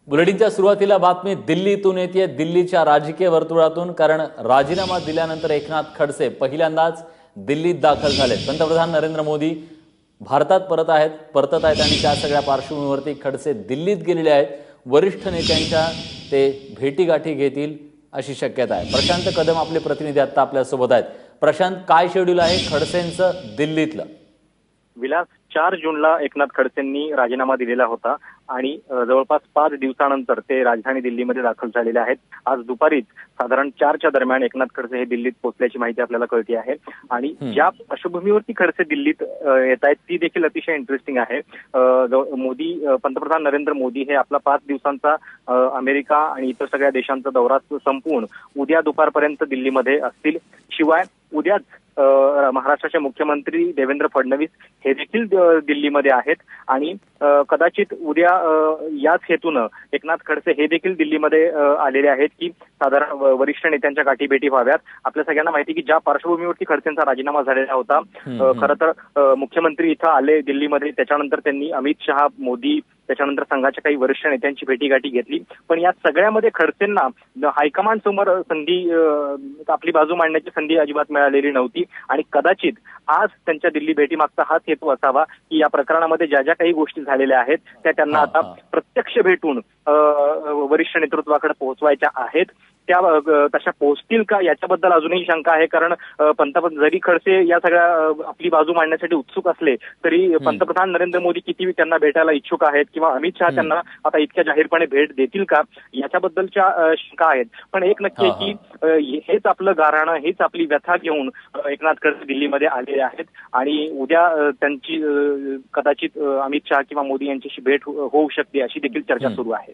बुलेटिनच्या सुरुवातीला बातमी दिल्लीतून येते, दिल्लीच्या राजकीय वर्तुळातून। कारण राजीनामा दिल्यानंतर एकनाथ खडसे पहिल्यांदाच दिल्लीत दाखल झालेत। पंतप्रधान नरेंद्र मोदी भारतात परतत आहेत आणि त्या सगळ्या पार्श्वभूमीवरती खडसे दिल्लीत गेलेले आहेत। वरिष्ठ नेत्यांच्या ते भेटीगाठी घेतील अशी शक्यता आहे। प्रशांत कदम आपले प्रतिनिधी आता आपल्या सोबत आहेत। प्रशांत, काय शेड्यूल आहे खडसेंचं दिल्लीतलं? विलास, 4 जूनला एकनाथ खडसेंनी राजीनामा दिलेला होता आणि जवळपास 5 दिवसानंतर ते राजधानी दिल्लीमध्ये दाखल झालेले आहेत। आज दुपारीच साधारण 4च्या दरम्यान एकनाथ खडसे हे दिल्लीत पोहोचल्याची माहिती आपल्याला कळते आहे। आणि ज्या पार्श्वभूमीवरती खडसे दिल्लीत येत आहेत ती देखील अतिशय इंटरेस्टिंग आहे। पंतप्रधान नरेंद्र मोदी हे आपला 5 दिवसांचा अमेरिका आणि इतर सगळ्या देशांचा दौरा संपवून उद्या दुपारपर्यंत दिल्लीमध्ये असतील। शिवाय उद्याच महाराष्ट्राचे मुख्यमंत्री देवेंद्र फडणवीस हे देखील दिल्लीमध्ये आहेत आणि कदाचित उद्या याच हेतून एकनाथ खडसे हे देखील दिल्लीमध्ये आलेले आहेत की साधारण वरिष्ठ नेत्यांच्या गाठीभेटी व्हाव्यात। आपल्या सगळ्यांना माहिती की ज्या पार्श्वभूमीवरती खडसेंचा राजीनामा झालेला होता, खरं तर मुख्यमंत्री इथं आले दिल्लीमध्ये, त्याच्यानंतर त्यांनी अमित शहा, मोदी, त्याच्यानंतर संघाच्या काही वरिष्ठ नेत्यांची भेटीगाठी घेतली। पण या सगळ्यामध्ये खडसेंना हायकमांड समोर आपली बाजू मांडण्याची संधी अजिबात मिळालेली नव्हती आणि कदाचित आज त्यांच्या दिल्ली भेटीमागचा हाच हेतू असावा की या प्रकरणामध्ये ज्या ज्या काही गोष्टी झालेल्या आहेत त्या त्यांना आता प्रत्यक्ष भेटून वरिष्ठ नेतृत्वाकडे पोहोचवायच्या आहेत। त्या तशा पोहोचतील का याच्याबद्दल अजूनही शंका आहे। कारण पंतप्रधान जरी खडसे या सगळ्या आपली बाजू मांडण्यासाठी उत्सुक असले तरी पंतप्रधान नरेंद्र मोदी किती त्यांना भेटायला इच्छुक आहेत किंवा अमित शहा त्यांना आता इतक्या जाहीरपणे भेट देतील का याच्याबद्दलच्या शंका आहेत। पण एक नक्की आहे की हेच आपलं गाऱ्हाणं, हेच आपली व्यथा घेऊन एकनाथ खडसे दिल्लीमध्ये आलेले आहेत आणि उद्या त्यांची कदाचित अमित शहा किंवा मोदी यांच्याशी भेट होऊ शकते अशी देखील चर्चा सुरू आहे।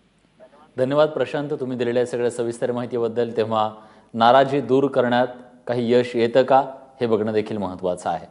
धन्यवाद प्रशांत, तुम्ही दिलेल्या सगळ्या सविस्तर माहितीबद्दल। तेव्हा नाराजी दूर करण्यात काही यश येतं का हे बघणं देखील महत्त्वाचं आहे।